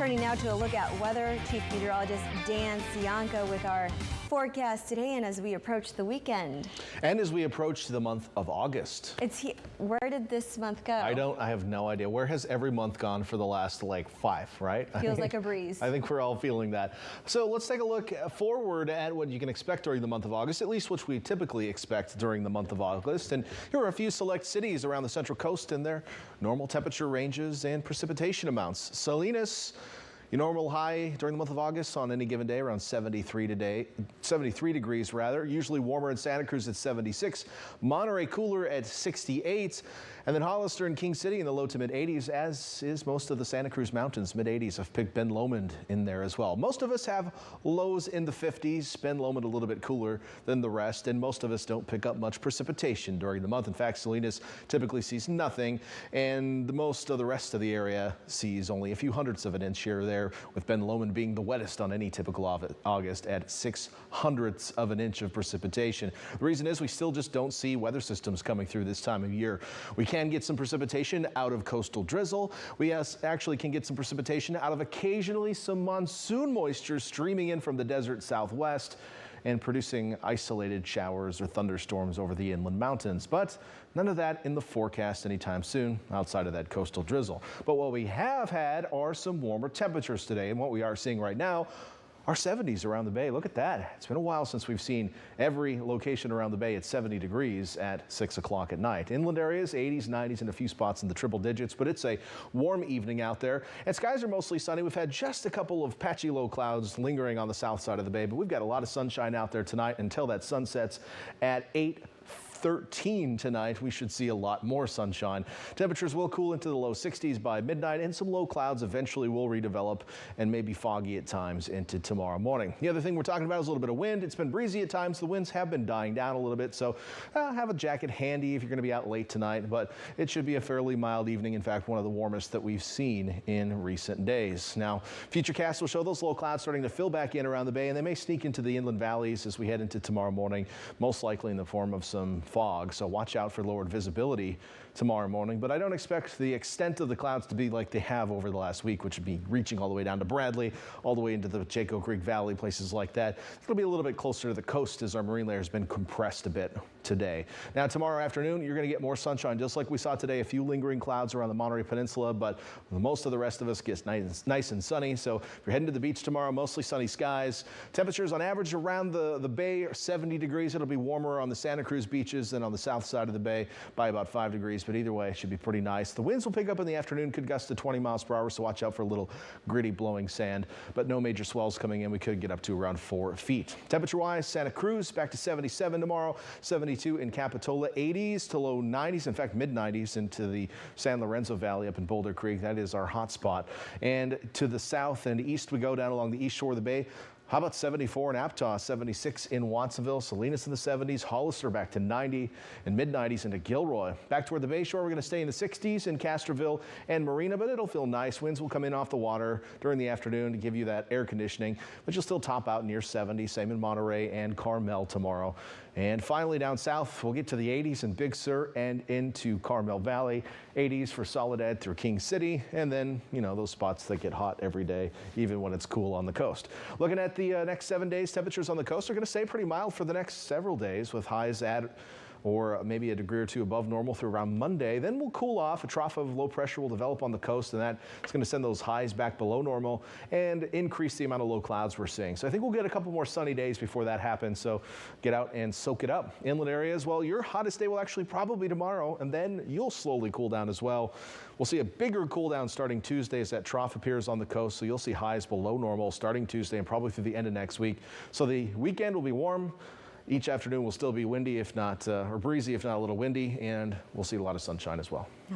Turning now to a look at weather, Chief Meteorologist Dan with our forecast today and as we approach the weekend. And as we approach the month of August. Where did this month go? I have no idea. Where has every month gone for the last like 5, right? Feels like a breeze. I think we're all feeling that. So let's take a look forward at what you can expect during the month of August, at least what we typically expect during the month of August. And here are a few select cities around the Central Coast and their normal temperature ranges and precipitation amounts. Salinas, your normal high during the month of August on any given day around 73 degrees rather. Usually warmer in Santa Cruz at 76. Monterey cooler at 68. And then Hollister and King City in the low to mid 80s, as is most of the Santa Cruz Mountains. Mid 80s. I've picked Ben Lomond in there as well. Most of us have lows in the 50s. Ben Lomond a little bit cooler than the rest. And most of us don't pick up much precipitation during the month. In fact, Salinas typically sees nothing. And most of the rest of the area sees only a few hundredths of an inch here or there, with Ben Lomond being the wettest on any typical August at 6/100ths of an inch of precipitation. The reason is we still just don't see weather systems coming through this time of year. We can get some precipitation out of coastal drizzle. We actually can get some precipitation out of occasionally some monsoon moisture streaming in from the desert southwest and producing isolated showers or thunderstorms over the inland mountains. But none of that in the forecast anytime soon outside of that coastal drizzle. But what we have had are some warmer temperatures today, and what we are seeing right now are 70s around the bay. Look at that. It's been a while since we've seen every location around the bay at 70 degrees at 6 o'clock at night. Inland areas, 80s, 90s, and a few spots in the triple digits, but it's a warm evening out there. And skies are mostly sunny. We've had just a couple of patchy low clouds lingering on the south side of the bay, but we've got a lot of sunshine out there tonight until that sun sets at 8:13 tonight. We should see a lot more sunshine. Temperatures will cool into the low 60s by midnight, and some low clouds eventually will redevelop and maybe foggy at times into tomorrow morning. The other thing we're talking about is a little bit of wind. It's been breezy at times. The winds have been dying down a little bit, so have a jacket handy if you're going to be out late tonight, but it should be a fairly mild evening. In fact, one of the warmest that we've seen in recent days. Now, FUTURECAST will show those low clouds starting to fill back in around the bay, and they may sneak into the inland valleys as we head into tomorrow morning, most likely in the form of some fog, so watch out for lowered visibility tomorrow morning. But I don't expect the extent of the clouds to be like they have over the last week, which would be reaching all the way down to Bradley, all the way into the Jaco Creek Valley, places like that. It'll be a little bit closer to the coast as our marine layer has been compressed a bit today. Now tomorrow afternoon, you're going to get more sunshine, just like we saw today. A few lingering clouds around the Monterey Peninsula, but most of the rest of us gets nice and sunny. So if you're heading to the beach tomorrow, mostly sunny skies. Temperatures on average around the bay are 70 degrees. It'll be warmer on the Santa Cruz beaches than on the south side of the bay by about 5 degrees, but either way, it should be pretty nice. The winds will pick up in the afternoon, could gust to 20 miles per hour, so watch out for a little gritty blowing sand, but no major swells coming in. We could get up to around 4 feet. Temperature-wise, Santa Cruz back to 77 tomorrow, 72 in Capitola, 80s to low 90s, in fact, mid-90s into the San Lorenzo Valley up in Boulder Creek. That is our hot spot. And to the south and east we go down along the east shore of the bay. How about 74 in Aptos, 76 in Watsonville, Salinas in the 70s, Hollister back to 90 and mid-90s into Gilroy. Back toward the Bay Shore, we're going to stay in the 60s in Castroville and Marina, but it'll feel nice. Winds will come in off the water during the afternoon to give you that air conditioning, but you'll still top out near 70, same in Monterey and Carmel tomorrow. And finally down south, we'll get to the 80s in Big Sur and into Carmel Valley, 80s for Soledad through King City, and then, you know, those spots that get hot every day, even when it's cool on the coast. Looking at the next 7 days, temperatures on the coast are going to stay pretty mild for the next several days, with highs at or maybe a degree or two above normal through around Monday. Then we'll cool off. A trough of low pressure will develop on the coast, and that's going to send those highs back below normal and increase the amount of low clouds we're seeing. So I think we'll get a couple more sunny days before that happens, so get out and soak it up. Inland areas, well, your hottest day will actually probably be tomorrow, and then you'll slowly cool down as well. We'll see a bigger cool down starting Tuesday as that trough appears on the coast, so you'll see highs below normal starting Tuesday and probably through the end of next week. So the weekend will be warm. Each afternoon will still be windy, if not, or breezy, if not a little windy, and we'll see a lot of sunshine as well.